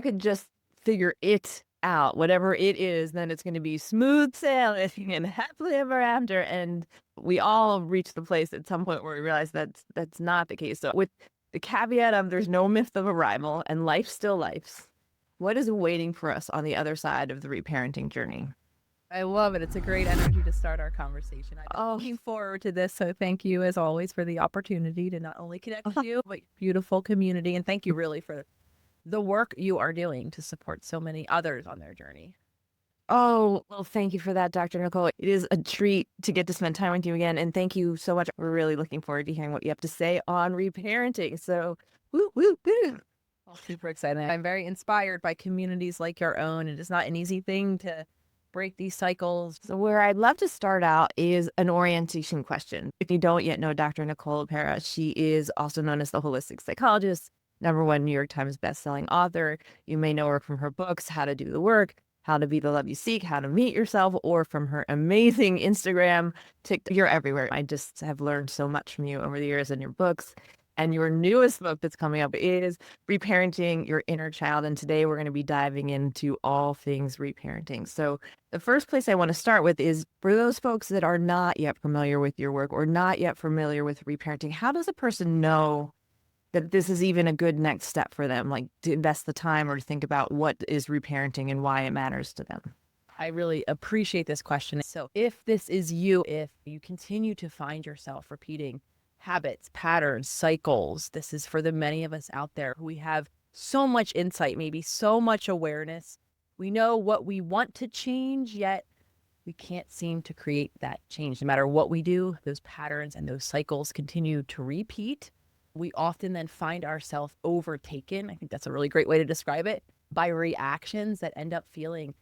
I could just figure it out, whatever it is, then it's going to be smooth sailing and happily ever after. And we all reach the place at some point where we realize that's not the case. So with the caveat of there's no myth of arrival and life still lives, what is waiting for us on the other side of the reparenting journey? I love it. It's a great energy to start our conversation. I've been Oh, looking forward to this. So thank you as always for the opportunity to not only connect with you, but your beautiful community. And thank you really for the work you are doing to support so many others on their journey. oh, well, thank you for that, Dr. Nicole. It is a treat to get to spend time with you again. And thank you so much. We're really looking forward to hearing what you have to say on reparenting. So, woo, woo, woo. Oh, super exciting. I'm very inspired by communities like your own. It is not an easy thing to break these cycles. So, where I'd love to start out is an orientation question. If you don't yet know Dr. Nicole LePera, she is also known as the holistic psychologist, #1 New York Times bestselling author. You may know her from her books, How to Do the Work, How to Be the Love You Seek, How to Meet Yourself, or from her amazing Instagram, TikTok. You're everywhere. I just have learned so much from you over the years in your books. And your newest book that's coming up is Reparenting Your Inner Child. And today we're going to be diving into all things reparenting. So, the first place I want to start with is for those folks that are not yet familiar with your work or not yet familiar with reparenting, how does a person know that this is even a good next step for them, like to invest the time or to think about what is reparenting and why it matters to them? I really appreciate this question. So, if this is you, if you continue to find yourself repeating habits, patterns, cycles, this is for the many of us out there who we have so much insight, maybe so much awareness. We know what we want to change, yet we can't seem to create that change. No matter what we do, those patterns and those cycles continue to repeat. We often then find ourselves overtaken. I think that's a really great way to describe it, by reactions that end up feeling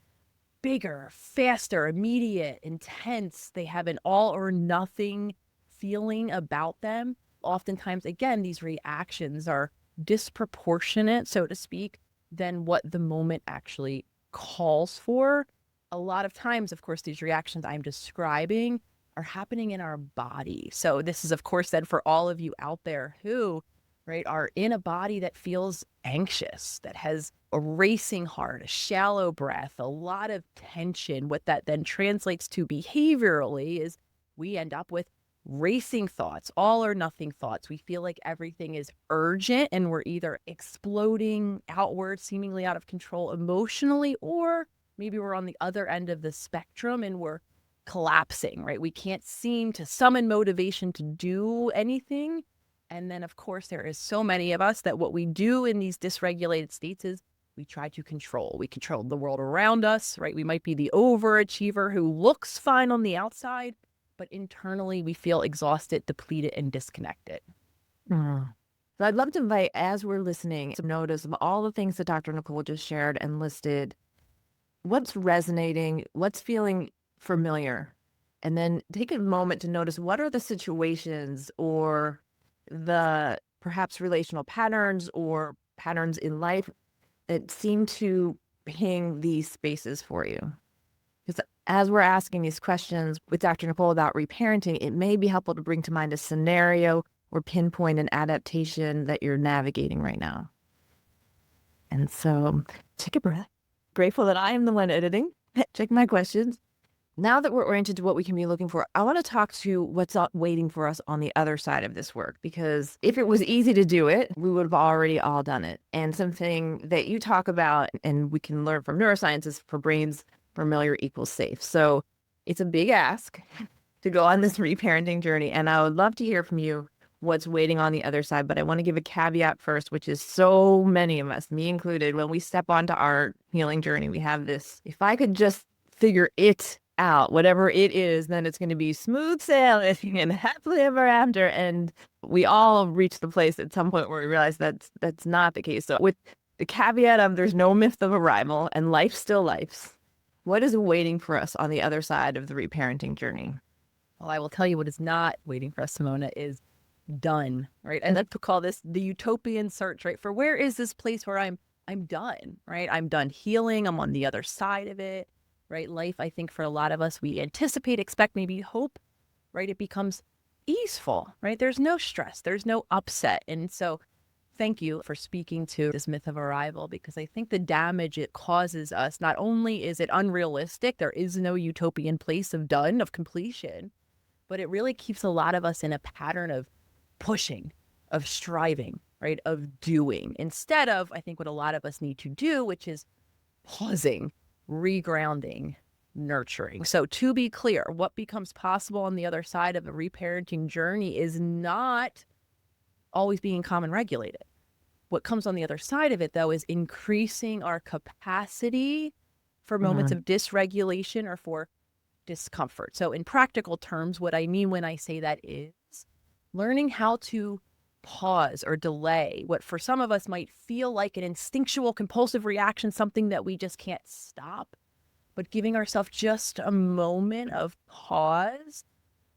bigger, faster, immediate, intense. They have an all or nothing feeling about them. Oftentimes, again, these reactions are disproportionate, so to speak, than what the moment actually calls for. A lot of times, of course, these reactions I'm describing are happening in our body. So this is, of course, then for all of you out there who, right, are in a body that feels anxious, that has a racing heart, a shallow breath, a lot of tension. What that then translates to behaviorally is we end up with racing thoughts, all or nothing thoughts. We feel like everything is urgent and we're either exploding outward, seemingly out of control emotionally, or maybe we're on the other end of the spectrum and we're collapsing, right? We can't seem to summon motivation to do anything. And then, of course, there is so many of us that what we do in these dysregulated states is we try to control. We control the world around us, right? We might be the overachiever who looks fine on the outside, but internally we feel exhausted, depleted, and disconnected. Mm. So I'd love to invite, as we're listening, to notice of all the things that Dr. Nicole just shared and listed, what's resonating, what's feeling familiar, and then take a moment to notice what are the situations or the perhaps relational patterns or patterns in life that seem to ping these spaces for you. Because as we're asking these questions with Dr. Nicole about reparenting, it may be helpful to bring to mind a scenario or pinpoint an adaptation that you're navigating right now. And so take a breath. Grateful that I am the one editing. Check my questions. Now that we're oriented to what we can be looking for, I want to talk to what's waiting for us on the other side of this work, because if it was easy to do it, we would have already all done it. And something that you talk about, and we can learn from neuroscience, is for brains, familiar equals safe. So it's a big ask to go on this reparenting journey. And I would love to hear from you what's waiting on the other side. But I want to give a caveat first, which is so many of us, me included, when we step onto our healing journey, we have this, if I could just figure it out, whatever it is, then it's going to be smooth sailing and happily ever after. And we all reach the place at some point where we realize that's not the case. So with the caveat of there's no myth of arrival and life still lives, what is waiting for us on the other side of the reparenting journey? Well, I will tell you what is not waiting for us, Simona, is done, right? I like to call this the utopian search, right? For where is this place where I'm done, right? I'm done healing. I'm on the other side of it, right? Life, I think for a lot of us, we anticipate, expect, maybe hope, right? It becomes easeful, right? There's no stress, there's no upset. And so thank you for speaking to this myth of arrival, because I think the damage it causes us, not only is it unrealistic, there is no utopian place of done, of completion, but it really keeps a lot of us in a pattern of pushing, of striving, right? Of doing, instead of, I think, what a lot of us need to do, which is pausing, regrounding, nurturing. So to be clear, what becomes possible on the other side of a reparenting journey is not always being calm and regulated. What comes on the other side of it, though, is increasing our capacity for moments of dysregulation or for discomfort. So in practical terms, what I mean when I say that is learning how to pause or delay what for some of us might feel like an instinctual compulsive reaction, something that we just can't stop, but giving ourselves just a moment of pause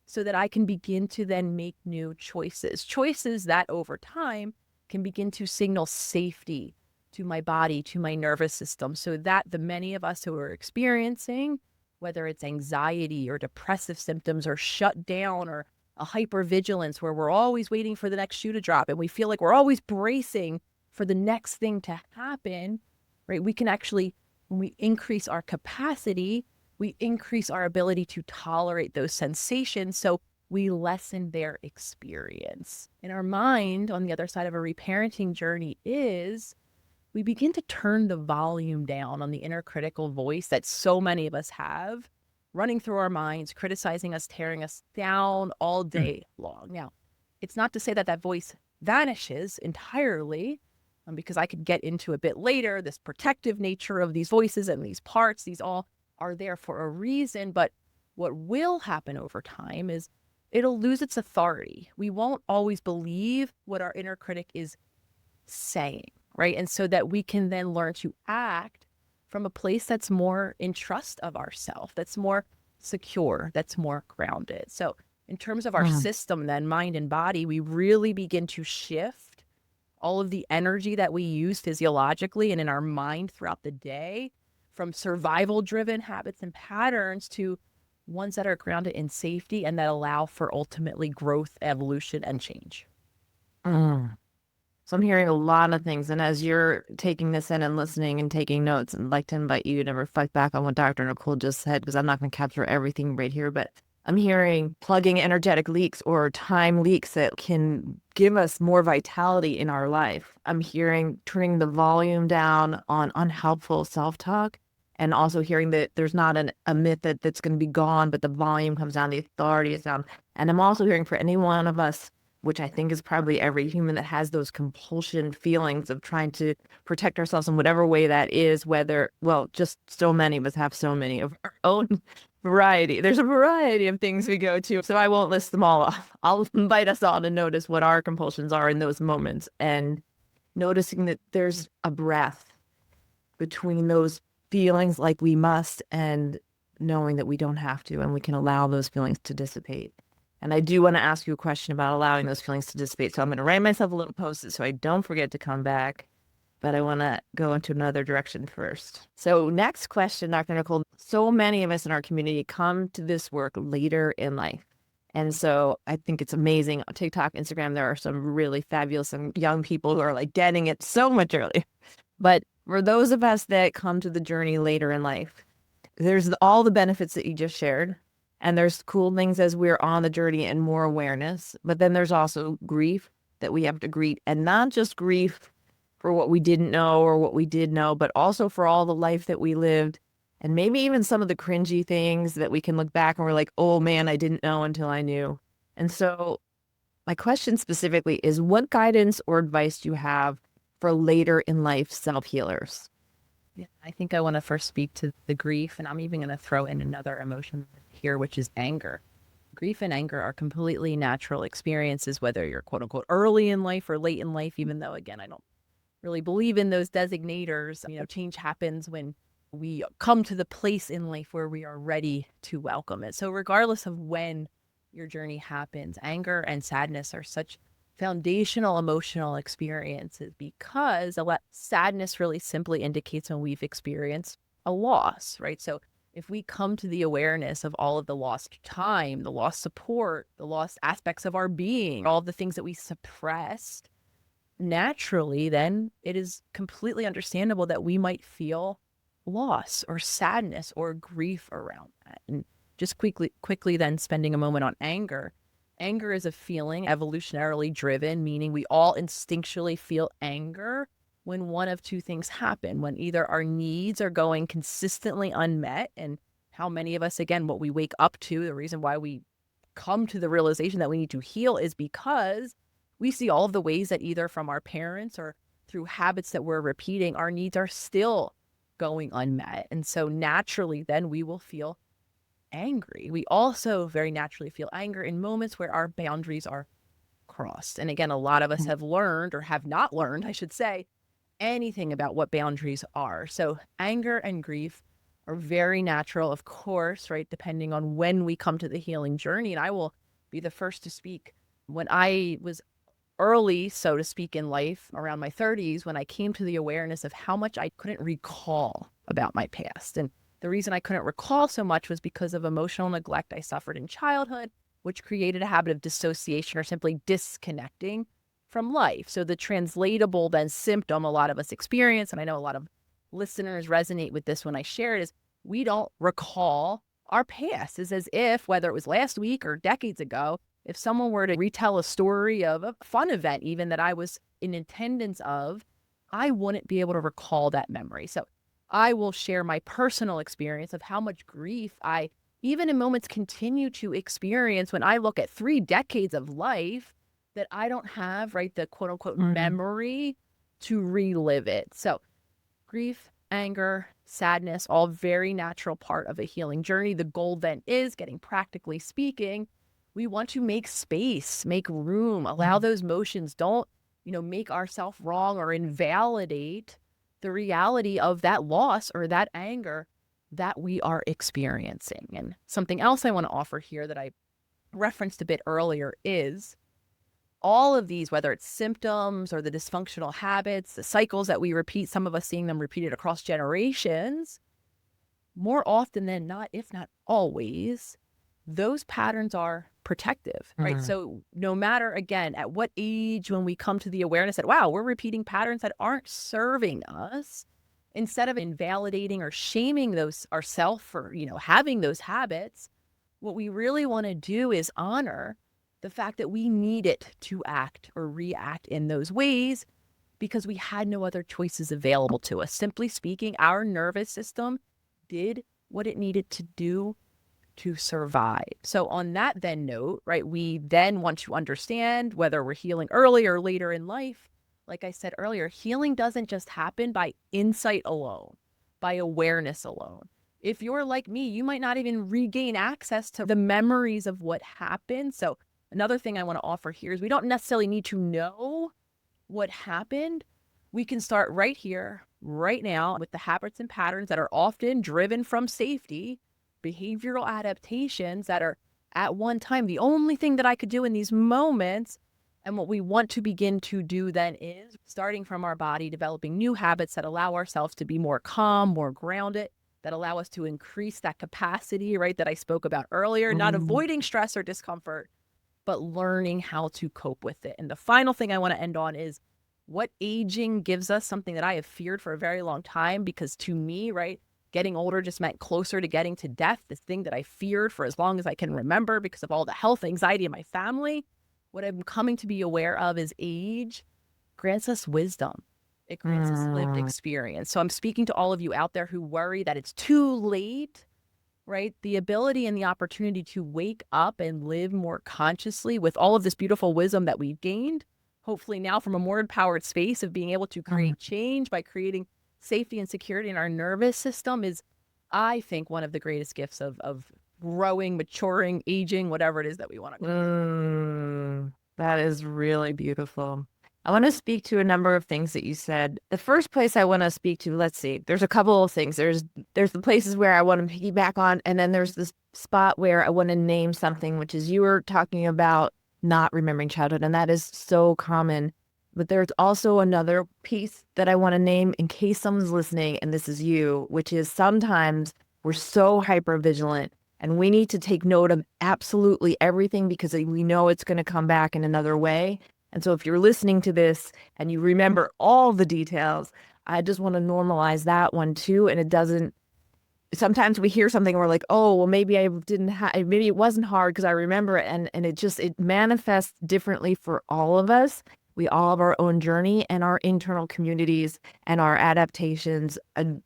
so that I can begin to then make new choices that over time can begin to signal safety to my body, to my nervous system, so that the many of us who are experiencing, whether it's anxiety or depressive symptoms or shut down or a hypervigilance where we're always waiting for the next shoe to drop and we feel like we're always bracing for the next thing to happen, right? We can actually, when we increase our capacity, we increase our ability to tolerate those sensations. So we lessen their experience. In our mind, on the other side of a reparenting journey, is we begin to turn the volume down on the inner critical voice that so many of us have running through our minds, criticizing us, tearing us down all day long. Now, it's not to say that that voice vanishes entirely, because I could get into a bit later, this protective nature of these voices and these parts, these all are there for a reason. But what will happen over time is it'll lose its authority. We won't always believe what our inner critic is saying, right? And so that we can then learn to act from a place that's more in trust of ourselves, that's more secure, that's more grounded. So in terms of our system, then mind and body, we really begin to shift all of the energy that we use physiologically and in our mind throughout the day from survival-driven habits and patterns to ones that are grounded in safety and that allow for ultimately growth, evolution, and change. So I'm hearing a lot of things. And as you're taking this in and listening and taking notes, and I'd like to invite you to reflect back on what Dr. Nicole just said, because I'm not going to capture everything right here, but I'm hearing plugging energetic leaks or time leaks that can give us more vitality in our life. I'm hearing turning the volume down on unhelpful self-talk, and also hearing that there's not a myth that's going to be gone, but the volume comes down, the authority is down. And I'm also hearing for any one of us, which I think is probably every human that has those compulsion feelings of trying to protect ourselves in whatever way that is, whether, well, just so many of us have so many of our own variety. There's a variety of things we go to. So I won't list them all off. I'll invite us all to notice what our compulsions are in those moments and noticing that there's a breath between those feelings like we must and knowing that we don't have to, and we can allow those feelings to dissipate. And I do want to ask you a question about allowing those feelings to dissipate. So I'm going to write myself a little post-it so I don't forget to come back. But I want to go into another direction first. So next question, Dr. Nicole. So many of us in our community come to this work later in life. And so I think it's amazing. On TikTok, Instagram, there are some really fabulous and young people who are like getting it so much earlier. But for those of us that come to the journey later in life, there's all the benefits that you just shared. And there's cool things as we're on the journey and more awareness. But then there's also grief that we have to greet, and not just grief for what we didn't know or what we did know, but also for all the life that we lived. And maybe even some of the cringy things that we can look back and we're like, oh man, I didn't know until I knew. And so my question specifically is, what guidance or advice do you have for later in life self-healers? Yeah, I think I want to first speak to the grief, and I'm even going to throw in another emotion here, which is anger. Grief and anger are completely natural experiences, whether you're quote unquote early in life or late in life, even though, again, I don't really believe in those designators. Change happens when we come to the place in life where we are ready to welcome it. So regardless of when your journey happens, anger and sadness are such foundational emotional experiences, because sadness really simply indicates when we've experienced a loss, right? So if we come to the awareness of all of the lost time, the lost support, the lost aspects of our being, all of the things that we suppressed, naturally, then it is completely understandable that we might feel loss or sadness or grief around that. And just quickly then spending a moment on anger. Anger is a feeling evolutionarily driven, meaning we all instinctually feel anger when one of two things happen, when either our needs are going consistently unmet, and how many of us, again, what we wake up to, the reason why we come to the realization that we need to heal is because we see all of the ways that either from our parents or through habits that we're repeating, our needs are still going unmet. And so naturally, then we will feel angry. We also very naturally feel anger in moments where our boundaries are crossed. And again, a lot of us have learned or have not learned, I should say, anything about what boundaries are. So anger and grief are very natural, of course, right? Depending on when we come to the healing journey. And I will be the first to speak. When I was early, so to speak, in life, around my 30s, when I came to the awareness of how much I couldn't recall about my past. And the reason I couldn't recall so much was because of emotional neglect I suffered in childhood, which created a habit of dissociation or simply disconnecting from life. So the translatable then symptom a lot of us experience, and I know a lot of listeners resonate with this when I share it, is we don't recall our past. It's as if, whether it was last week or decades ago, if someone were to retell a story of a fun event, even that I was in attendance of, I wouldn't be able to recall that memory. So I will share my personal experience of how much grief I, even in moments, continue to experience when I look at 3 decades of life that I don't have, right, the quote unquote memory to relive it. So grief, anger, sadness, all very natural part of a healing journey. The goal then is, getting practically speaking, we want to make space, make room, allow those emotions. Don't, make ourselves wrong or invalidate the reality of that loss or that anger that we are experiencing. And something else I want to offer here that I referenced a bit earlier is all of these, whether it's symptoms or the dysfunctional habits, the cycles that we repeat, some of us seeing them repeated across generations, more often than not, if not always, those patterns are protective, right? So no matter, again, at what age, when we come to the awareness that, wow, we're repeating patterns that aren't serving us, instead of invalidating or shaming those ourselves for, having those habits, what we really want to do is honor the fact that we needed to act or react in those ways because we had no other choices available to us. Simply speaking, our nervous system did what it needed to do to survive. So on that then note, right, we then want to understand whether we're healing early or later in life. Like I said earlier, healing doesn't just happen by insight alone, by awareness alone. If you're like me, you might not even regain access to the memories of what happened. So another thing I want to offer here is we don't necessarily need to know what happened. We can start right here, right now, with the habits and patterns that are often driven from safety, behavioral adaptations that are at one time the only thing that I could do in these moments. And what we want to begin to do then is, starting from our body, developing new habits that allow ourselves to be more calm, more grounded, that allow us to increase that capacity, right, that I spoke about earlier, not avoiding stress or discomfort, but learning how to cope with it. And the final thing I want to end on is what aging gives us, something that I have feared for a very long time, because to me, right, getting older just meant closer to getting to death, this thing that I feared for as long as I can remember because of all the health anxiety in my family. What I'm coming to be aware of is age grants us wisdom. It grants us lived experience. So I'm speaking to all of you out there who worry that it's too late, right? The ability and the opportunity to wake up and live more consciously with all of this beautiful wisdom that we've gained, hopefully now from a more empowered space of being able to create change by creating safety and security in our nervous system, is, I think, one of the greatest gifts of growing, maturing, aging, whatever it is that we want to call. That is really beautiful. I want to speak to a number of things that you said. The first place I want to speak to, let's see, there's a couple of things. There's the places where I want to piggyback on, and then there's this spot where I want to name something, which is you were talking about not remembering childhood, and that is so common. But there's also another piece that I want to name in case someone's listening, and this is you, which is sometimes we're so hyper vigilant and we need to take note of absolutely everything because we know it's going to come back in another way. And so if you're listening to this and you remember all the details, I just want to normalize that one too. And it doesn't, sometimes we hear something and we're like, oh, well, maybe I didn't have, maybe it wasn't hard because I remember it. And it manifests differently for all of us. We all have our own journey and our internal communities and our adaptations. And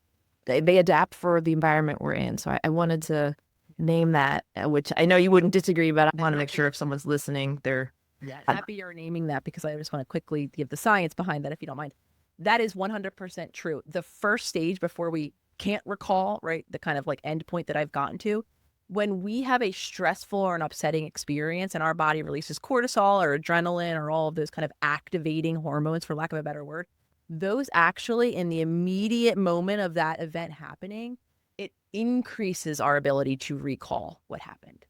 they adapt for the environment we're in. So I wanted to name that, which I know you wouldn't disagree, but I want to make sure if someone's listening, they're happy you're naming that, because I just want to quickly give the science behind that, if you don't mind. That is 100% true. The first stage before we can't recall, right, the kind of like end point that I've gotten to, when we have a stressful or an upsetting experience and our body releases cortisol or adrenaline or all of those kind of activating hormones, for lack of a better word, those actually in the immediate moment of that event happening, it increases our ability to recall what happened.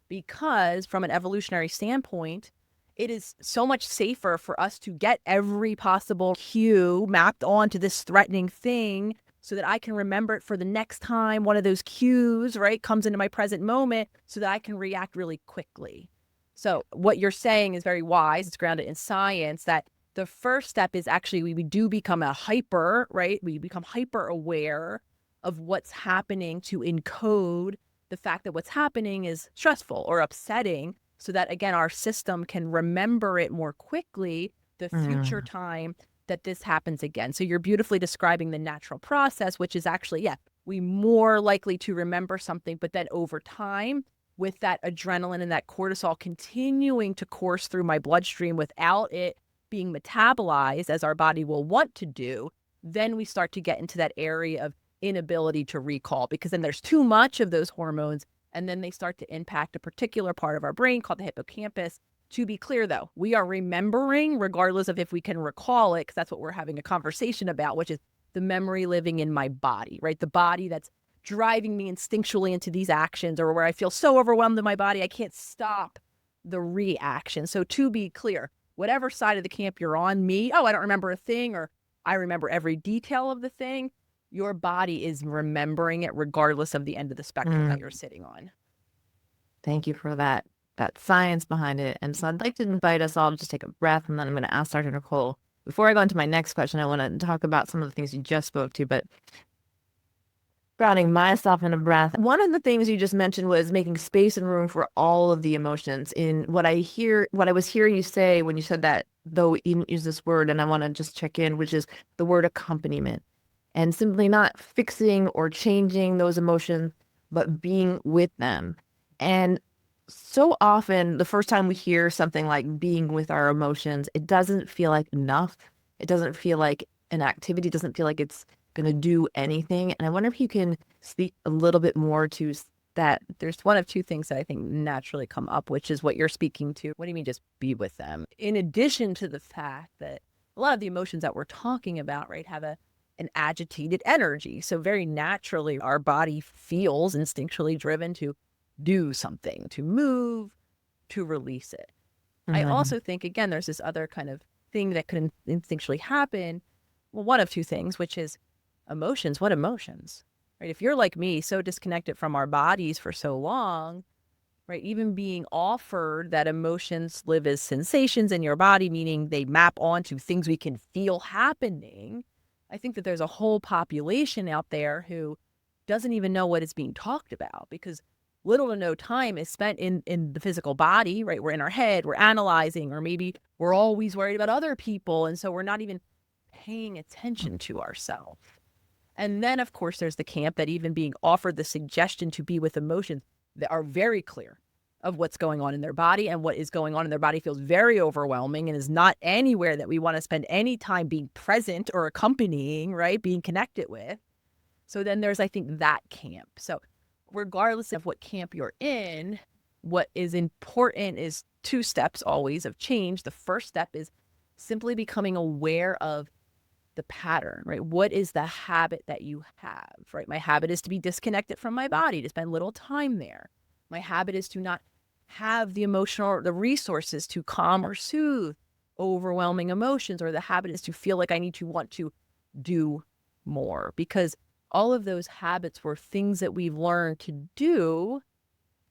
Because from an evolutionary standpoint, it is so much safer for us to get every possible cue mapped onto this threatening thing so that I can remember it for the next time one of those cues, right, comes into my present moment, so that I can react really quickly. So what you're saying is very wise. It's grounded in science, that the first step is actually we do become right? We become hyper aware of what's happening to encode the fact that what's happening is stressful or upsetting, so that, again, our system can remember it more quickly the future time that this happens again. So you're beautifully describing the natural process, which is actually, we more likely to remember something, but then over time, with that adrenaline and that cortisol continuing to course through my bloodstream without it being metabolized as our body will want to do, then we start to get into that area of inability to recall, because then there's too much of those hormones, and then they start to impact a particular part of our brain called the hippocampus. To be clear, though, we are remembering regardless of if we can recall it, because that's what we're having a conversation about, which is the memory living in my body, right? The body that's driving me instinctually into these actions, or where I feel so overwhelmed in my body, I can't stop the reaction. So to be clear, whatever side of the camp you're on, I don't remember a thing, or I remember every detail of the thing, your body is remembering it regardless of the end of the spectrum that you're sitting on. Thank you for that science behind it. And so I'd like to invite us all to just take a breath, and then I'm going to ask Dr. Nicole. Before I go into my next question, I want to talk about some of the things you just spoke to, but grounding myself in a breath. One of the things you just mentioned was making space and room for all of the emotions. In what I was hearing you say when you said that, though you didn't use this word, and I want to just check in, which is the word accompaniment. And simply not fixing or changing those emotions, but being with them. And so often, the first time we hear something like being with our emotions, it doesn't feel like enough. It doesn't feel like an activity. It doesn't feel like it's going to do anything. And I wonder if you can speak a little bit more to that. There's one of two things that I think naturally come up, which is what you're speaking to. What do you mean just be with them? In addition to the fact that a lot of the emotions that we're talking about, right, have an agitated energy. So very naturally, our body feels instinctually driven to do something, to move, to release it. I also think, again, there's this other kind of thing that could instinctually happen. Well, one of two things, which is emotions. What emotions? Right? If you're like me, so disconnected from our bodies for so long, right? Even being offered that emotions live as sensations in your body, meaning they map onto things we can feel happening. I think that there's a whole population out there who doesn't even know what is being talked about, because little to no time is spent in the physical body, right? We're in our head, we're analyzing, or maybe we're always worried about other people. And so we're not even paying attention to ourselves. And then, of course, there's the camp that even being offered the suggestion to be with emotions that are very clear of what's going on in their body, and what is going on in their body feels very overwhelming and is not anywhere that we want to spend any time being present or accompanying, right? Being connected with. So then there's, I think, that camp. So regardless of what camp you're in, what is important is two steps always of change. The first step is simply becoming aware of the pattern, right? What is the habit that you have, right? My habit is to be disconnected from my body, to spend little time there. My habit is to not have the resources to calm or soothe overwhelming emotions, or the habit is to feel like I need to want to do more, because all of those habits were things that we've learned to do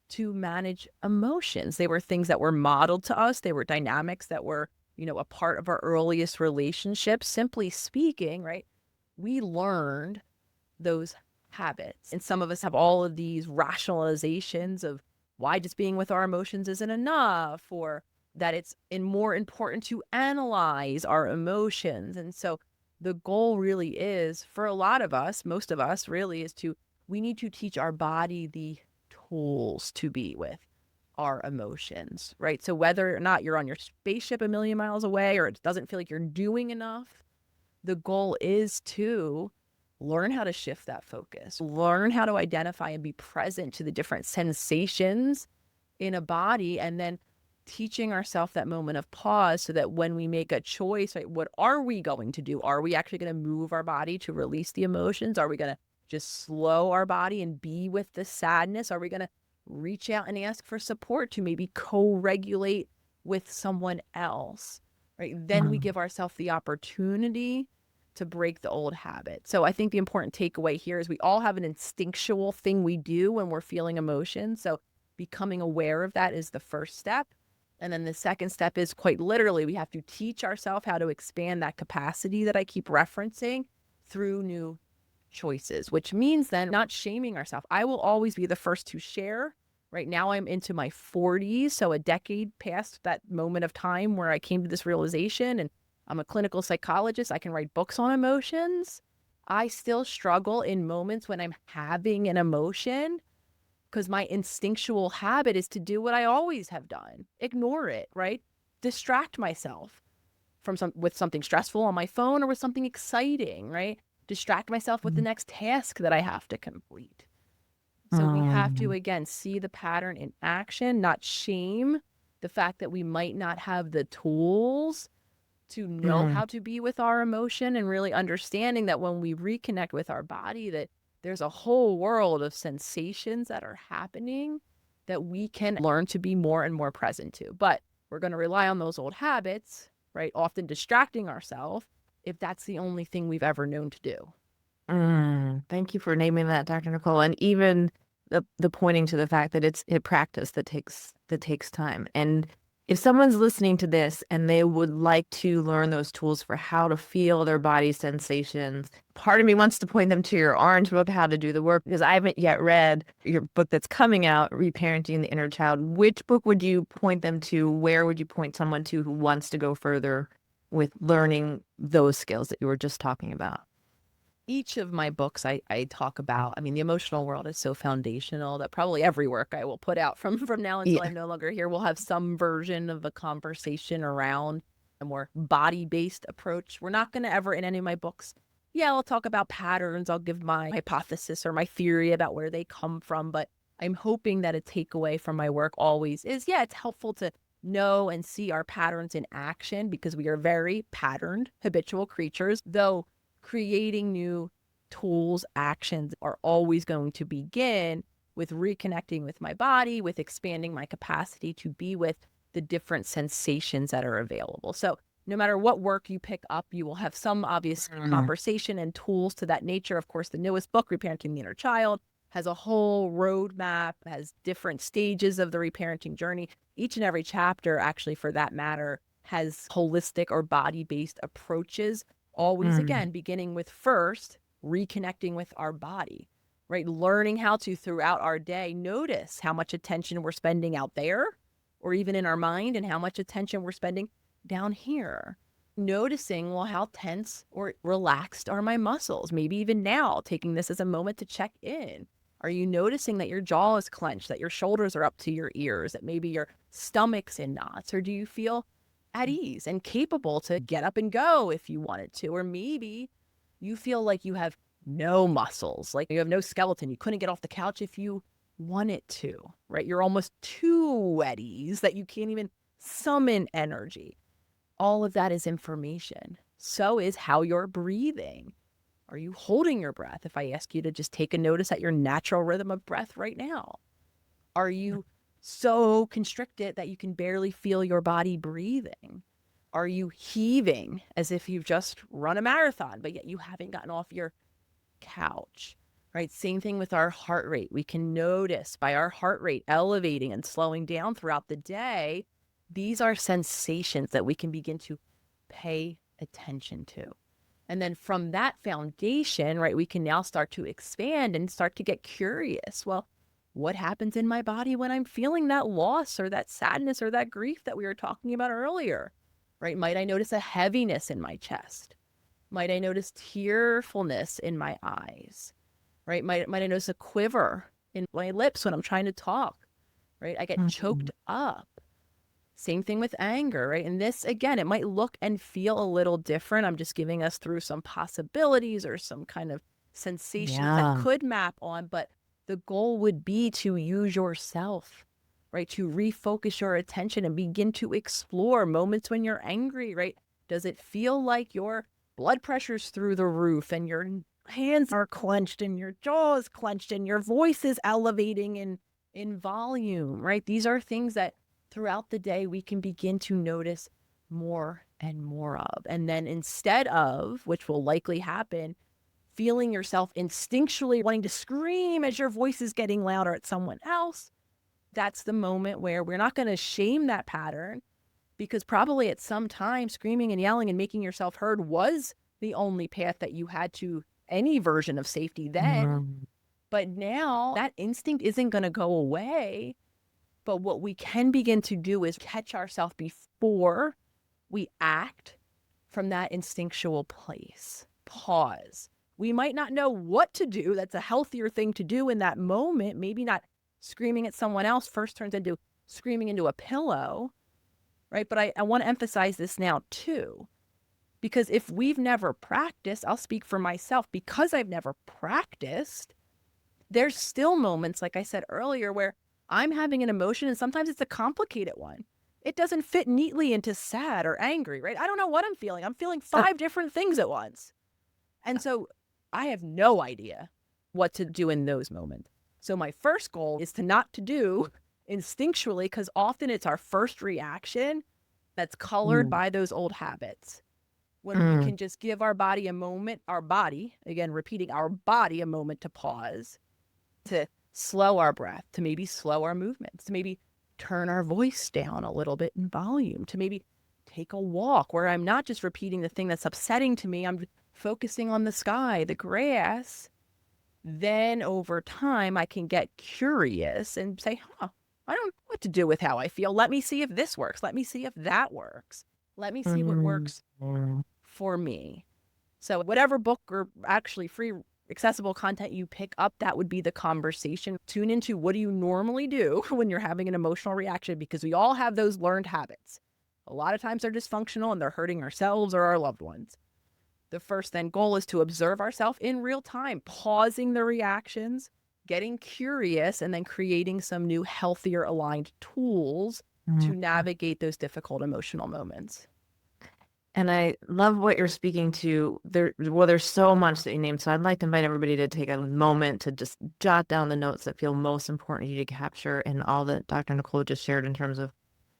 to manage emotions. They were things that were modeled to us. They were dynamics that were, a part of our earliest relationships, simply speaking, right? We learned those habits. And some of us have all of these rationalizations of why just being with our emotions isn't enough, or that it's more important to analyze our emotions. And so the goal really is for a lot of us, most of us really, is we need to teach our body the tools to be with our emotions, right? So whether or not you're on your spaceship a million miles away or it doesn't feel like you're doing enough, the goal is to learn how to shift that focus, learn how to identify and be present to the different sensations in a body, and then teaching ourselves that moment of pause so that when we make a choice, right, what are we going to do? Are we actually going to move our body to release the emotions? Are we going to just slow our body and be with the sadness? Are we going to reach out and ask for support to maybe co-regulate with someone else, right? Then we give ourselves the opportunity to break the old habit. So I think the important takeaway here is we all have an instinctual thing we do when we're feeling emotion. So becoming aware of that is the first step. And then the second step is quite literally, we have to teach ourselves how to expand that capacity that I keep referencing through new choices, which means then not shaming ourselves. I will always be the first to share. Right now I'm into my 40s, so a decade past that moment of time where I came to this realization, and I'm a clinical psychologist. I can write books on emotions. I still struggle in moments when I'm having an emotion because my instinctual habit is to do what I always have done. Ignore it, right? Distract myself with something stressful on my phone or with something exciting, right? Distract myself with the next task that I have to complete. So we have to, again, see the pattern in action, not shame the fact that we might not have the tools to know how to be with our emotion, and really understanding that when we reconnect with our body, that there's a whole world of sensations that are happening that we can learn to be more and more present to. But we're going to rely on those old habits, right? Often distracting ourselves if that's the only thing we've ever known to do. Thank you for naming that, Dr. Nicole. And even the pointing to the fact that it's a practice that takes time. And if someone's listening to this and they would like to learn those tools for how to feel their body sensations, part of me wants to point them to your orange book, How to Do the Work, because I haven't yet read your book that's coming out, Reparenting the Inner Child. Which book would you point them to? Where would you point someone to who wants to go further with learning those skills that you were just talking about? Each of my books I talk about, I mean, the emotional world is so foundational that probably every work I will put out from now until I'm no longer here will have some version of a conversation around a more body-based approach. We're not going to ever, in any of my books, I'll talk about patterns. I'll give my hypothesis or my theory about where they come from. But I'm hoping that a takeaway from my work always is, it's helpful to know and see our patterns in action, because we are very patterned, habitual creatures, though creating new tools, actions are always going to begin with reconnecting with my body, with expanding my capacity to be with the different sensations that are available. So no matter what work you pick up, you will have some obvious conversation and tools to that nature. Of course, the newest book, Reparenting the Inner Child, has a whole roadmap, has different stages of the reparenting journey. Each and every chapter, actually, for that matter, has holistic or body-based approaches. Always, again, beginning with first reconnecting with our body, right? Learning how to, throughout our day, notice how much attention we're spending out there or even in our mind, and how much attention we're spending down here. Noticing, well, how tense or relaxed are my muscles? Maybe even now, taking this as a moment to check in. Are you noticing that your jaw is clenched, that your shoulders are up to your ears, that maybe your stomach's in knots? Or do you feel at ease and capable to get up and go if you wanted to? Or maybe you feel like you have no muscles, like you have no skeleton. You couldn't get off the couch if you wanted to, right? You're almost too at ease that you can't even summon energy. All of that is information. So is how you're breathing. Are you holding your breath? If I ask you to just take a notice at your natural rhythm of breath right now, are you so constricted that you can barely feel your body breathing? Are you heaving as if you've just run a marathon, but yet you haven't gotten off your couch, right? Same thing with our heart rate. We can notice by our heart rate elevating and slowing down throughout the day These are sensations that we can begin to pay attention to. And then from that foundation, right, we can now start to expand and start to get curious. Well, what happens in my body when I'm feeling that loss or that sadness or that grief that we were talking about earlier, right? Might I notice a heaviness in my chest? Might I notice tearfulness in my eyes, right? Might I notice a quiver in my lips when I'm trying to talk, right? I get choked up. Same thing with anger, right? And this, again, it might look and feel a little different. I'm just giving us through some possibilities or some kind of sensations that could map on, but the goal would be to use yourself, right? To refocus your attention and begin to explore moments when you're angry, right? Does it feel like your blood pressure's through the roof and your hands are clenched and your jaw is clenched and your voice is elevating in volume, right? These are things that throughout the day we can begin to notice more and more of. And then instead of, which will likely happen, feeling yourself instinctually wanting to scream as your voice is getting louder at someone else, that's the moment where we're not going to shame that pattern, because probably at some time screaming and yelling and making yourself heard was the only path that you had to any version of safety then. But now that instinct isn't going to go away. But what we can begin to do is catch ourselves before we act from that instinctual place. Pause. We might not know what to do. That's a healthier thing to do in that moment. Maybe not screaming at someone else first turns into screaming into a pillow, right? But I want to emphasize this now too, because if we've never practiced, I'll speak for myself, because I've never practiced, there's still moments, like I said earlier, where I'm having an emotion and sometimes it's a complicated one. It doesn't fit neatly into sad or angry, right? I don't know what I'm feeling. I'm feeling 5 different things at once. And so I have no idea what to do in those moments. So my first goal is to not to do instinctually, because often it's our first reaction that's colored by those old habits. When we can just give our body a moment, our body, again, repeating, our body a moment to pause, to slow our breath, to maybe slow our movements, to maybe turn our voice down a little bit in volume, to maybe take a walk where I'm not just repeating the thing that's upsetting to me, I'm focusing on the sky, the grass. Then over time, I can get curious and say, I don't know what to do with how I feel. Let me see if this works. Let me see if that works. Let me see what works for me. So whatever book or actually free accessible content you pick up, that would be the conversation. Tune into what do you normally do when you're having an emotional reaction, because we all have those learned habits. A lot of times they're dysfunctional and they're hurting ourselves or our loved ones. The first then goal is to observe ourselves in real time, pausing the reactions, getting curious, and then creating some new healthier aligned tools to navigate those difficult emotional moments. And I love what you're speaking to. There's so much that you named. So I'd like to invite everybody to take a moment to just jot down the notes that feel most important to you to capture in all that Dr. Nicole just shared in terms of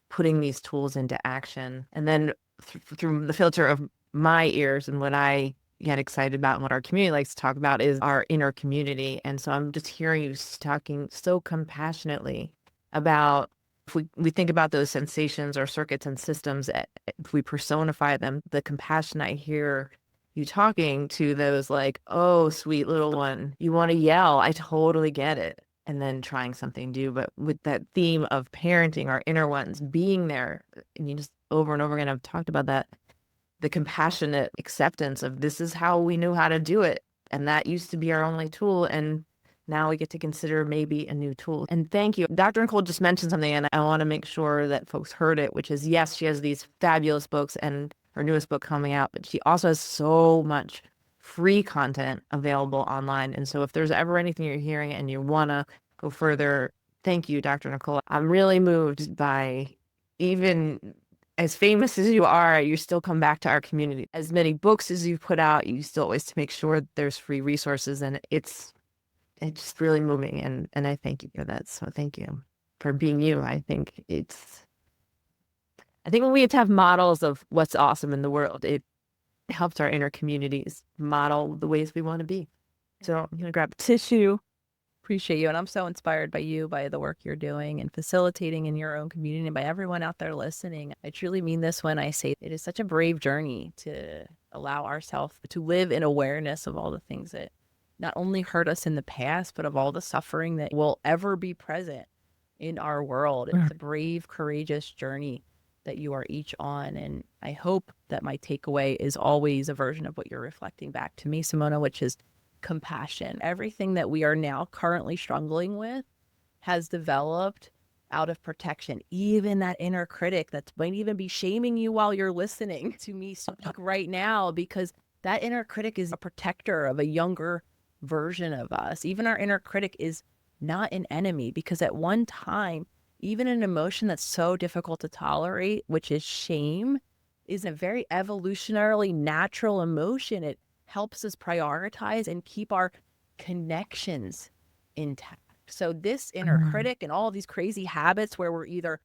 putting these tools into action. And then through the filter of my ears and what I get excited about and what our community likes to talk about is our inner community. And so I'm just hearing you talking so compassionately about, if we think about those sensations or circuits and systems, if we personify them, the compassion I hear you talking to those, like, oh, sweet little one, you want to yell, I totally get it. And then trying something new, but with that theme of parenting our inner ones, being there, and you just over and over again, I've talked about that, the compassionate acceptance of this is how we knew how to do it. And that used to be our only tool. And now we get to consider maybe a new tool. And thank you. Dr. Nicole just mentioned something, and I want to make sure that folks heard it, which is, yes, she has these fabulous books and her newest book coming out, but she also has so much free content available online. And so if there's ever anything you're hearing and you want to go further, thank you, Dr. Nicole. I'm really moved by, even as famous as you are, you still come back to our community. As many books as you've put out, you still always to make sure there's free resources, and it's just really moving. And I thank you for that. So thank you for being you. I think when we have models of what's awesome in the world, it helps our inner communities model the ways we want to be. So I'm going to grab a tissue. Appreciate you. And I'm so inspired by you, by the work you're doing and facilitating in your own community, and by everyone out there listening. I truly mean this when I say it is such a brave journey to allow ourselves to live in awareness of all the things that not only hurt us in the past, but of all the suffering that will ever be present in our world. It's a brave, courageous journey that you are each on. And I hope that my takeaway is always a version of what you're reflecting back to me, Simona, which is compassion. Everything that we are now currently struggling with has developed out of protection. Even that inner critic that might even be shaming you while you're listening to me speak right now, because that inner critic is a protector of a younger version of us. Even our inner critic is not an enemy, because at one time, even an emotion that's so difficult to tolerate, which is shame, is a very evolutionarily natural emotion. It helps us prioritize and keep our connections intact. So this inner critic and all of these crazy habits where we're either,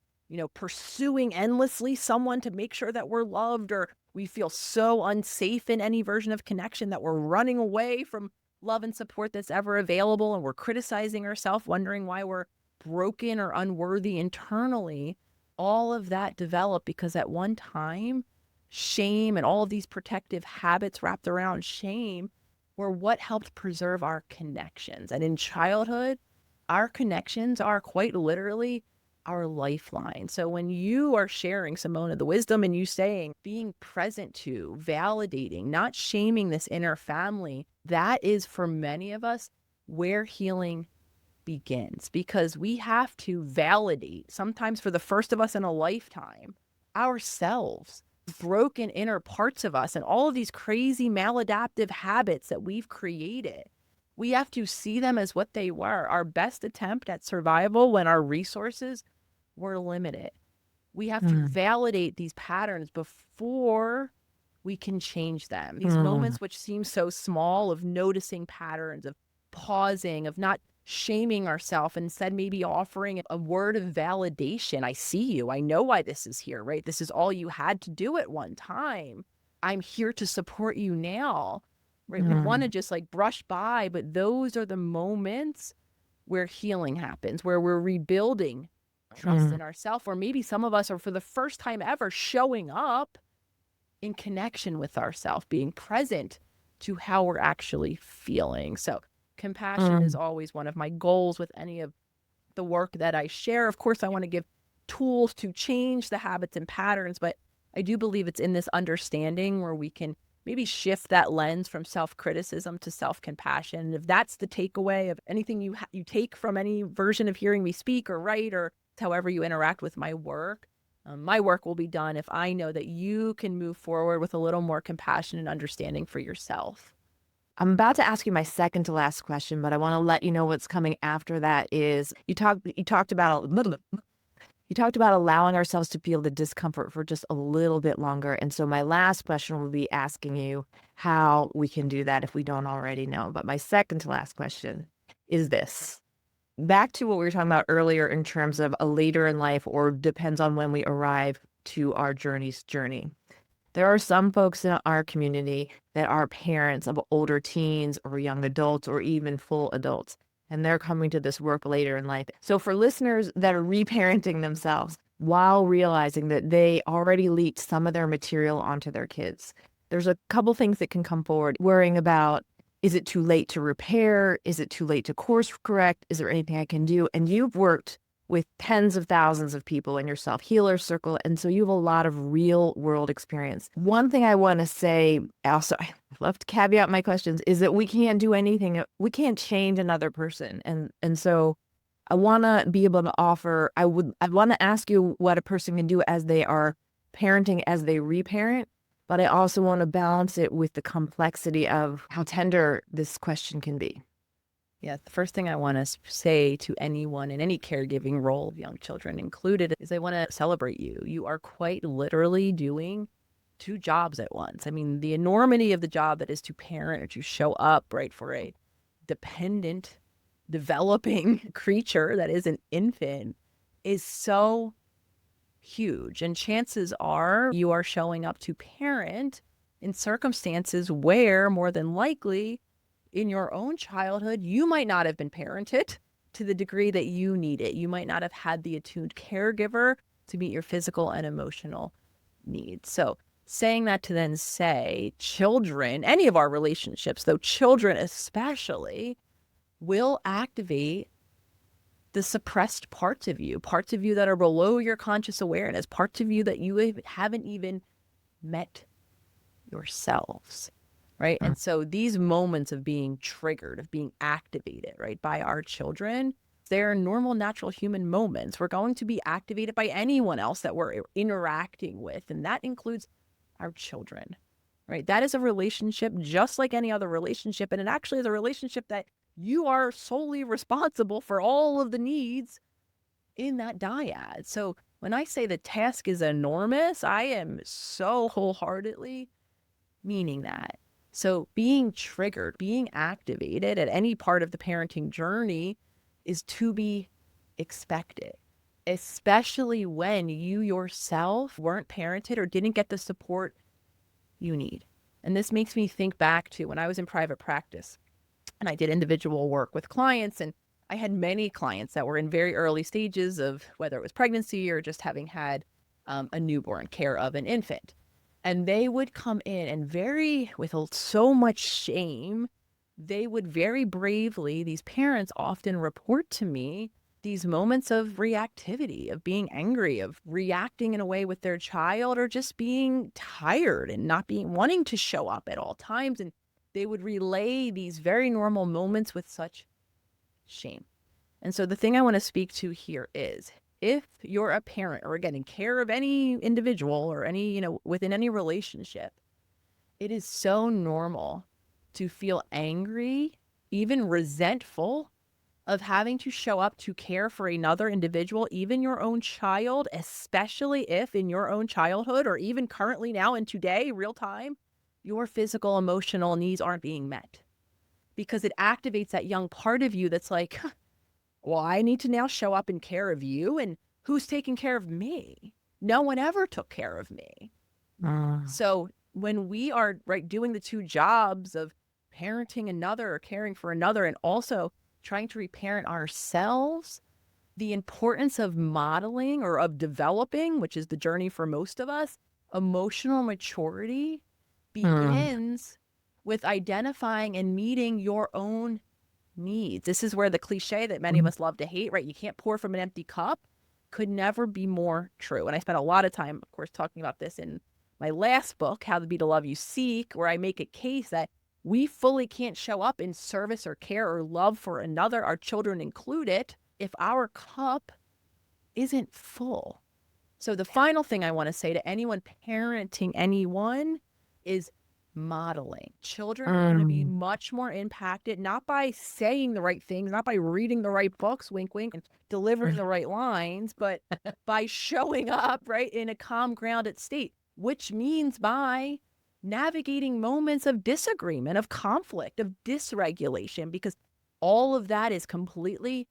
pursuing endlessly someone to make sure that we're loved, or we feel so unsafe in any version of connection that we're running away from love and support that's ever available, and we're criticizing ourselves, wondering why we're broken or unworthy internally. All of that developed because at one time, shame and all of these protective habits wrapped around shame were what helped preserve our connections. And in childhood, our connections are quite literally our lifeline. So when you are sharing, Simona, the wisdom and you saying, being present to, validating, not shaming this inner family, that is for many of us where healing begins, because we have to validate, sometimes for the first of us in a lifetime, ourselves, broken inner parts of us, and all of these crazy maladaptive habits that we've created. We have to see them as what they were, our best attempt at survival when our resources were limited. We have to validate these patterns before we can change them. These moments which seem so small, of noticing patterns, of pausing, of not shaming ourselves, and instead maybe offering a word of validation. I see you. I know why this is here, right? This is all you had to do at one time. I'm here to support you now, right? We want to just brush by, but those are the moments where healing happens, where we're rebuilding trust in ourselves, or maybe some of us are for the first time ever showing up in connection with ourselves, being present to how we're actually feeling. So compassion is always one of my goals with any of the work that I share. Of course, I want to give tools to change the habits and patterns, but I do believe it's in this understanding where we can maybe shift that lens from self-criticism to self-compassion. And if that's the takeaway of anything you take from any version of hearing me speak or write, or however you interact with my work will be done if I know that you can move forward with a little more compassion and understanding for yourself. I'm about to ask you my second to last question, but I want to let you know what's coming after that is you talked about allowing ourselves to feel the discomfort for just a little bit longer. And so my last question will be asking you how we can do that if we don't already know. But my second to last question is this. Back to what we were talking about earlier in terms of a later in life, or depends on when we arrive to our journey. There are some folks in our community that are parents of older teens or young adults or even full adults, and they're coming to this work later in life. So for listeners that are reparenting themselves while realizing that they already leaked some of their material onto their kids, there's a couple things that can come forward, worrying about, is it too late to repair? Is it too late to course correct? Is there anything I can do? And you've worked with tens of thousands of people in your self-healer circle, and so you have a lot of real world experience. One thing I want to say, also, I love to caveat my questions, is that we can't do anything. We can't change another person. And so I want to be able to offer, I want to ask you what a person can do as they are parenting, as they reparent, but I also want to balance it with the complexity of how tender this question can be. Yeah, the first thing I want to say to anyone in any caregiving role, young children included, is I want to celebrate you. You are quite literally doing two jobs at once. I mean, the enormity of the job that is to parent or to show up, right, for a dependent, developing creature that is an infant is so huge. And chances are you are showing up to parent in circumstances where more than likely in your own childhood, you might not have been parented to the degree that you need it. You might not have had the attuned caregiver to meet your physical and emotional needs. So saying that to then say children, any of our relationships, though children especially, will activate the suppressed parts of you that are below your conscious awareness, parts of you that you haven't even met yourselves, right? And so these moments of being triggered, of being activated, right, by our children, they're normal, natural human moments. We're going to be activated by anyone else that we're interacting with, and that includes our children, right? That is a relationship just like any other relationship, and it actually is a relationship that you are solely responsible for all of the needs in that dyad. So when I say the task is enormous, I am so wholeheartedly meaning that. So being triggered, being activated at any part of the parenting journey is to be expected, especially when you yourself weren't parented or didn't get the support you need. And this makes me think back to when I was in private practice and I did individual work with clients, and I had many clients that were in very early stages of whether it was pregnancy or just having had a newborn, care of an infant. And they would come in and with so much shame, they would very bravely, these parents often report to me these moments of reactivity, of being angry, of reacting in a way with their child, or just being tired and not wanting to show up at all times. And they would relay these very normal moments with such shame. And so the thing I want to speak to here is, if you're a parent or again in care of any individual or any, within any relationship, it is so normal to feel angry, even resentful of having to show up to care for another individual, even your own child, especially if in your own childhood or even currently now in today, real time, your physical, emotional needs aren't being met. Because it activates that young part of you that's like, well, I need to now show up and care of you. And who's taking care of me? No one ever took care of me. So when we are doing the two jobs of parenting another or caring for another, and also trying to reparent ourselves, the importance of modeling or of developing, which is the journey for most of us, emotional maturity begins with identifying and meeting your own needs. This is where the cliche that many of us love to hate, right? You can't pour from an empty cup, could never be more true. And I spent a lot of time, of course, talking about this in my last book, How to Be the Love You Seek, where I make a case that we fully can't show up in service or care or love for another, our children included, if our cup isn't full. So the final thing I want to say to anyone parenting anyone is modeling. Children are going to be much more impacted, not by saying the right things, not by reading the right books, wink, wink, and delivering the right lines, but by showing up, right, in a calm, grounded state, which means by navigating moments of disagreement, of conflict, of dysregulation, because all of that is completely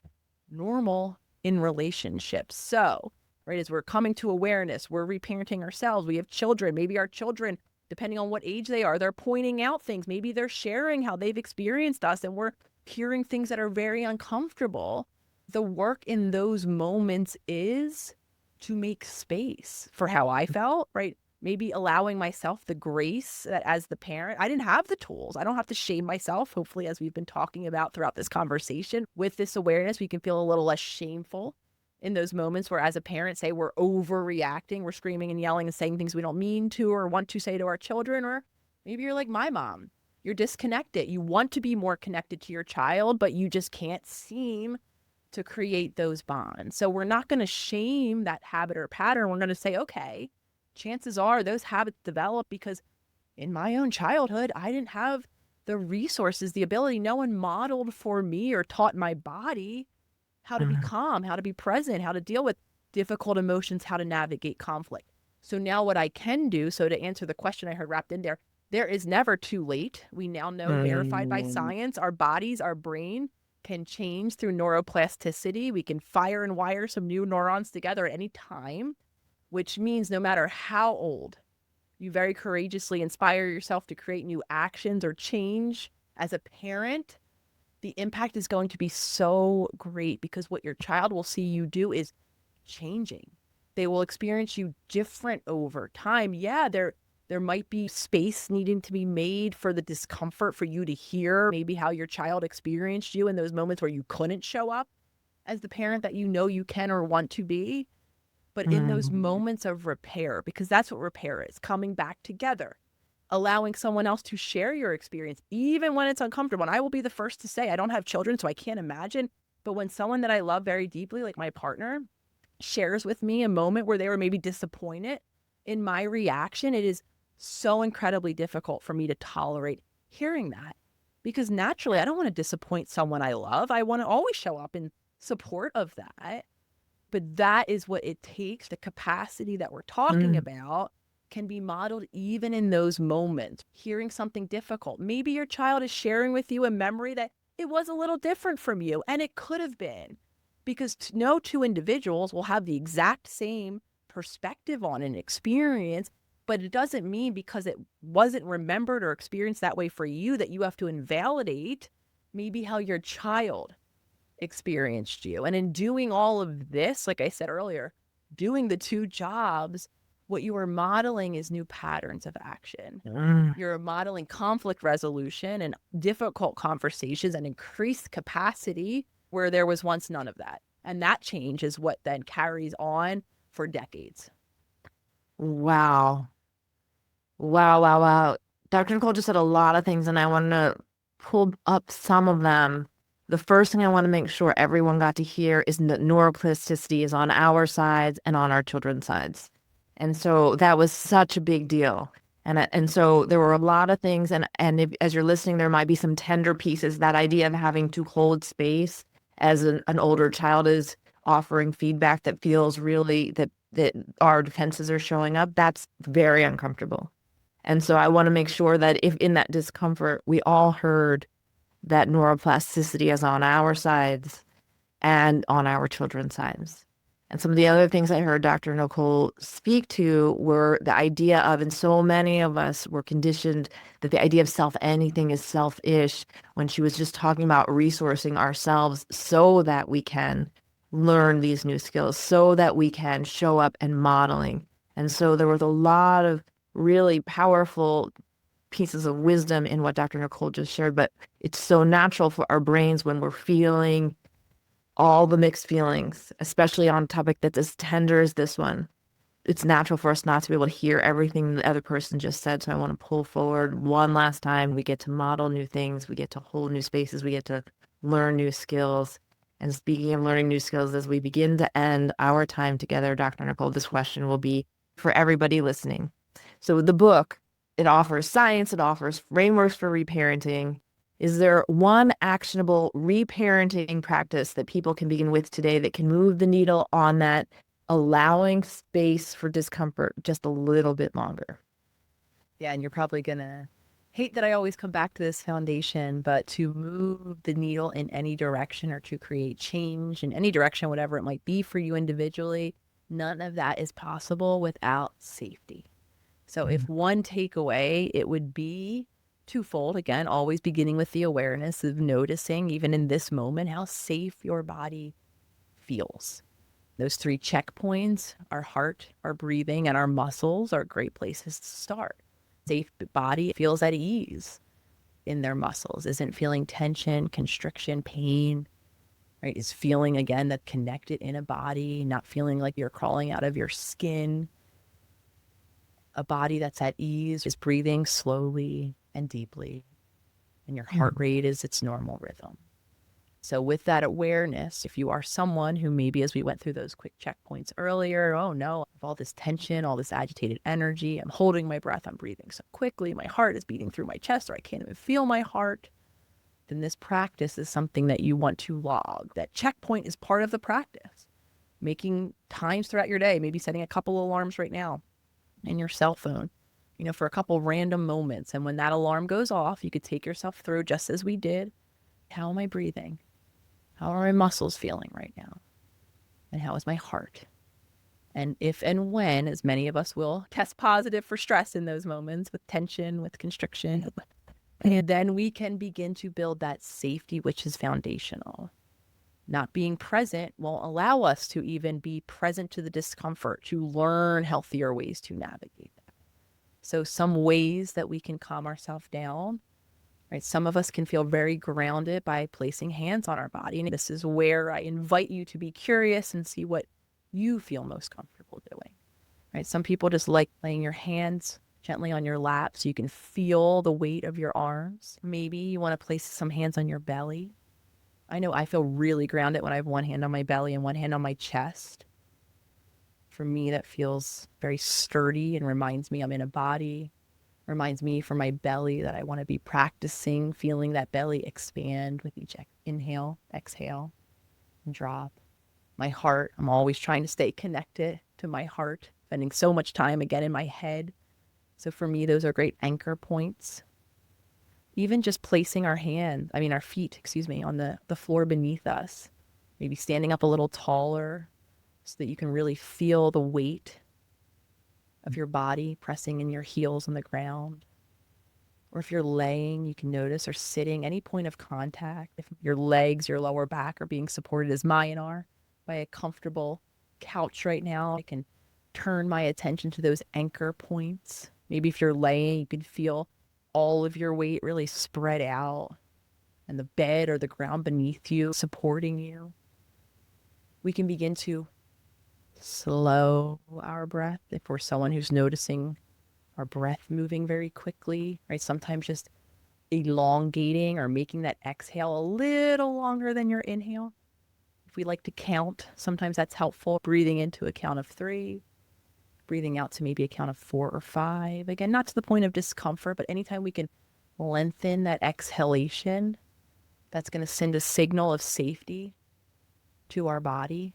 normal in relationships. So, right, as we're coming to awareness, we're reparenting ourselves. We have children. Maybe our children, depending on what age they are, they're pointing out things. Maybe they're sharing how they've experienced us and we're hearing things that are very uncomfortable. The work in those moments is to make space for how I felt, right? Maybe allowing myself the grace that as the parent, I didn't have the tools. I don't have to shame myself. Hopefully, as we've been talking about throughout this conversation, with this awareness, we can feel a little less shameful in those moments where as a parent, say we're overreacting, we're screaming and yelling and saying things we don't mean to or want to say to our children. Or maybe you're like my mom, you're disconnected. You want to be more connected to your child, but you just can't seem to create those bonds. So we're not going to shame that habit or pattern. We're going to say, okay, chances are those habits develop because in my own childhood, I didn't have the resources, the ability. No one modeled for me or taught my body how to be calm, how to be present, how to deal with difficult emotions, how to navigate conflict. So now what I can do, so to answer the question I heard wrapped in there, there is never too late. We now know, verified by science, our bodies, our brain can change through neuroplasticity. We can fire and wire some new neurons together at any time, which means no matter how old, you very courageously inspire yourself to create new actions or change As a parent, the impact is going to be so great because what your child will see you do is changing. They will experience you different over time. Yeah, there might be space needing to be made for the discomfort for you to hear maybe how your child experienced you in those moments where you couldn't show up as the parent that you know you can or want to be. But in those moments of repair, because that's what repair is, coming back together, allowing someone else to share your experience, even when it's uncomfortable. And I will be the first to say, I don't have children, so I can't imagine. But when someone that I love very deeply, like my partner, shares with me a moment where they were maybe disappointed in my reaction, it is so incredibly difficult for me to tolerate hearing that. Because naturally, I don't want to disappoint someone I love. I want to always show up in support of that. But that is what it takes. The capacity that we're talking about can be modeled even in those moments. Hearing something difficult. Maybe your child is sharing with you a memory that it was a little different from you, and it could have been. Because no two individuals will have the exact same perspective on an experience, but it doesn't mean because it wasn't remembered or experienced that way for you that you have to invalidate maybe how your child experienced you. And in doing all of this, like I said earlier, doing the two jobs, what you are modeling is new patterns of action. You're modeling conflict resolution and difficult conversations and increased capacity where there was once none of that. And that change is what then carries on for decades. Wow. Wow, wow, wow. Dr. Nicole just said a lot of things, and I want to pull up some of them. The first thing I want to make sure everyone got to hear is that neuroplasticity is on our sides and on our children's sides. And so that was such a big deal. And so there were a lot of things, and if, as you're listening, there might be some tender pieces. That idea of having to hold space as an older child is offering feedback that feels really that our defenses are showing up, that's very uncomfortable. And so I want to make sure that if in that discomfort, we all heard that neuroplasticity is on our sides and on our children's sides. And some of the other things I heard Dr. Nicole speak to were the idea of, and so many of us were conditioned that the idea of self-anything is selfish, when she was just talking about resourcing ourselves so that we can learn these new skills, so that we can show up and modeling. And so there was a lot of really powerful pieces of wisdom in what Dr. Nicole just shared, but it's so natural for our brains when we're feeling all the mixed feelings, especially on a topic that's as tender as this one. It's natural for us not to be able to hear everything the other person just said. So I want to pull forward one last time. We get to model new things. We get to hold new spaces. We get to learn new skills. And speaking of learning new skills, as we begin to end our time together, Dr. Nicole, this question will be for everybody listening. So the book, it offers science, it offers frameworks for reparenting. Is there one actionable reparenting practice that people can begin with today that can move the needle on that, allowing space for discomfort just a little bit longer? Yeah, and you're probably going to hate that I always come back to this foundation, but to move the needle in any direction or to create change in any direction, whatever it might be for you individually, none of that is possible without safety. So if one takeaway, it would be twofold. Again, always beginning with the awareness of noticing, even in this moment, how safe your body feels. Those three checkpoints, our heart, our breathing, and our muscles, are great places to start. Safe body feels at ease in their muscles, isn't feeling tension, constriction, pain, right? Is feeling, again, that connected in a body, not feeling like you're crawling out of your skin. A body that's at ease is breathing slowly and deeply, and your heart rate is its normal rhythm. So with that awareness, if you are someone who maybe, as we went through those quick checkpoints earlier, oh no, I have all this tension, all this agitated energy, I'm holding my breath, I'm breathing so quickly, my heart is beating through my chest, or I can't even feel my heart, then this practice is something that you want to log. That checkpoint is part of the practice. Making times throughout your day, maybe setting a couple alarms right now in your cell phone, for a couple random moments. And when that alarm goes off, you could take yourself through, just as we did. How am I breathing? How are my muscles feeling right now? And how is my heart? And if and when, as many of us will, test positive for stress in those moments, with tension, with constriction, And then we can begin to build that safety, which is foundational. Not being present won't allow us to even be present to the discomfort, to learn healthier ways to navigate that. So some ways that we can calm ourselves down, right? Some of us can feel very grounded by placing hands on our body. And this is where I invite you to be curious and see what you feel most comfortable doing, right? Some people just like laying your hands gently on your lap so you can feel the weight of your arms. Maybe you want to place some hands on your belly. I know I feel really grounded when I have one hand on my belly and one hand on my chest. For me, that feels very sturdy and reminds me I'm in a body. Reminds me from my belly that I want to be practicing feeling that belly expand with each inhale, exhale, and drop. My heart, I'm always trying to stay connected to my heart, spending so much time again in my head. So for me, those are great anchor points. Even just placing our feet, on the floor beneath us, maybe standing up a little taller so that you can really feel the weight of your body pressing in your heels on the ground. Or if you're laying, you can notice, or sitting, any point of contact. If your legs, your lower back are being supported as mine are by a comfortable couch right now, I can turn my attention to those anchor points. Maybe if you're laying, you can feel all of your weight really spread out and the bed or the ground beneath you supporting you. We can begin to slow our breath if we're someone who's noticing our breath moving very quickly, right? Sometimes just elongating or making that exhale a little longer than your inhale. If we like to count, sometimes that's helpful. Breathing into a count of 3, breathing out to maybe a count of 4 or 5. Again, not to the point of discomfort, but anytime we can lengthen that exhalation, that's going to send a signal of safety to our body.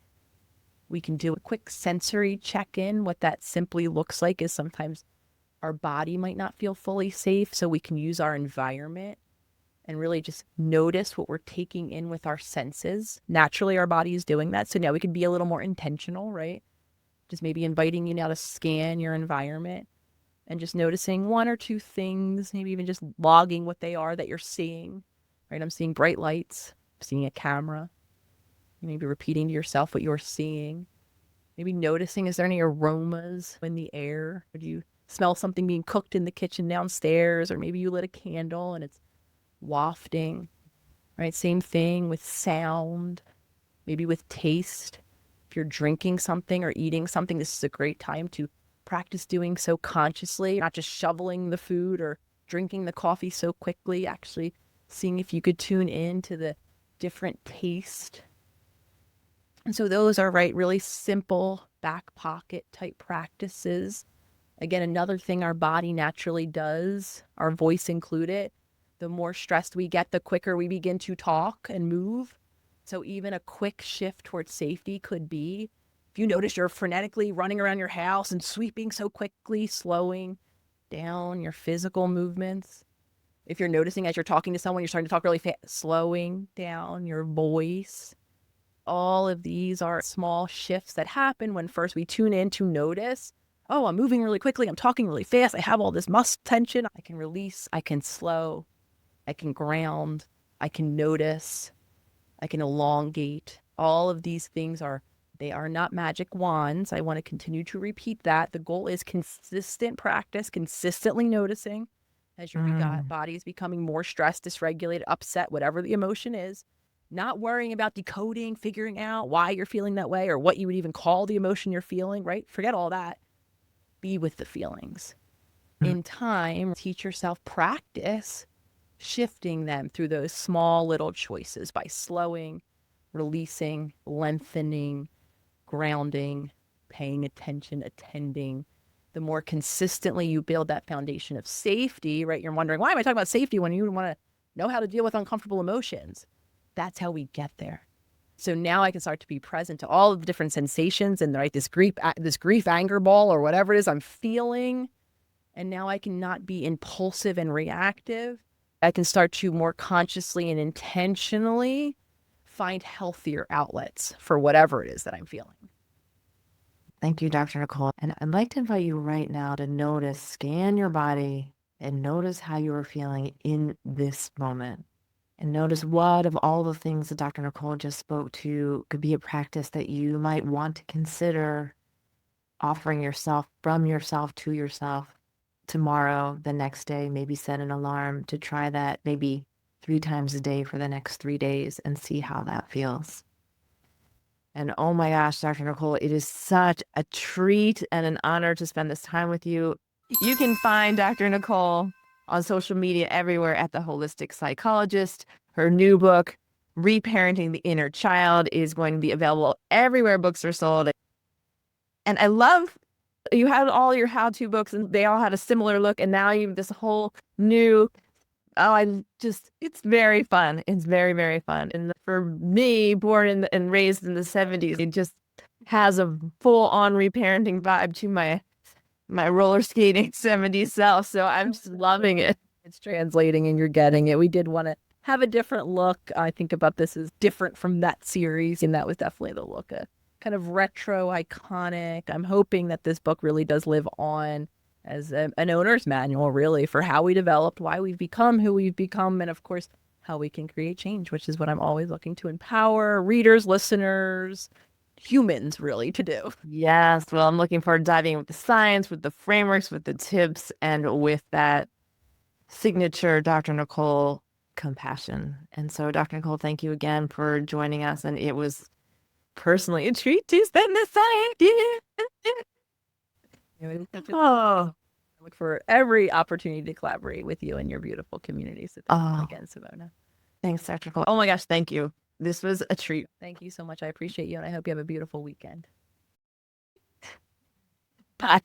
We can do a quick sensory check-in. What that simply looks like is sometimes our body might not feel fully safe, so we can use our environment and really just notice what we're taking in with our senses. Naturally, our body is doing that. So now we can be a little more intentional, right? Just maybe inviting you now to scan your environment and just noticing 1 or 2 things, maybe even just logging what they are that you're seeing, right? I'm seeing bright lights, I'm seeing a camera. Maybe repeating to yourself what you're seeing. Maybe noticing, is there any aromas in the air? Or do you smell something being cooked in the kitchen downstairs? Or maybe you lit a candle and it's wafting, right? Same thing with sound, maybe with taste. If you're drinking something or eating something, this is a great time to practice doing so consciously, not just shoveling the food or drinking the coffee so quickly, actually seeing if you could tune in to the different taste. And so those are, right, really simple back pocket type practices. Again, another thing our body naturally does, our voice included, the more stressed we get, the quicker we begin to talk and move. So even a quick shift towards safety could be, if you notice you're frenetically running around your house and sweeping so quickly, slowing down your physical movements. If you're noticing as you're talking to someone, you're starting to talk really fast, slowing down your voice. All of these are small shifts that happen when first we tune in to notice, oh, I'm moving really quickly, I'm talking really fast, I have all this muscle tension. I can release, I can slow, I can ground, I can notice, I can elongate. All of these things they are not magic wands. I want to continue to repeat that. The goal is consistent practice, consistently noticing as your body is becoming more stressed, dysregulated, upset, whatever the emotion is. Not worrying about decoding, figuring out why you're feeling that way or what you would even call the emotion you're feeling, right? Forget all that. Be with the feelings. In time, teach yourself practice shifting them through those small little choices by slowing, releasing, lengthening, grounding, paying attention, attending. The more consistently you build that foundation of safety, right? You're wondering, why am I talking about safety when you want to know how to deal with uncomfortable emotions? That's how we get there. So now I can start to be present to all of the different sensations and, right, this grief anger ball or whatever it is I'm feeling. And now I can not be impulsive and reactive. I can start to more consciously and intentionally find healthier outlets for whatever it is that I'm feeling. Thank you, Dr. Nicole. And I'd like to invite you right now to notice, scan your body, and notice how you are feeling in this moment. And notice what of all the things that Dr. Nicole just spoke to could be a practice that you might want to consider offering yourself, from yourself to yourself tomorrow, the next day. Maybe set an alarm to try that maybe 3 times a day for the next 3 days and see how that feels. And oh my gosh, Dr. Nicole, it is such a treat and an honor to spend this time with you. You can find Dr. Nicole on social media everywhere at The Holistic Psychologist. Her new book, Reparenting the Inner Child, is going to be available everywhere books are sold. And I love you had all your how-to books and they all had a similar look. And now you have this whole new, it's very fun. It's very, very fun. And for me, born and raised in the 70s, it just has a full-on reparenting vibe to my roller skating 70s self. So I'm just loving it. It's translating and you're getting it. We did want to have a different look. I think about this as different from that series, and that was definitely the look. Kind of retro, iconic. I'm hoping that this book really does live on as an owner's manual, really, for how we developed, why we've become who we've become, and of course, how we can create change, which is what I'm always looking to empower readers, listeners, humans, really, to do. Yes. Well, I'm looking forward to diving with the science, with the frameworks, with the tips, and with that signature Dr. Nicole compassion. And so, Dr. Nicole, thank you again for joining us. And it was personally a treat to spend this time. Oh, I look for every opportunity to collaborate with you and your beautiful community. So thank you again, Simona. Thanks, Dr. Nicole. Oh my gosh, thank you. This was a treat. Thank you so much. I appreciate you, and I hope you have a beautiful weekend. Bye.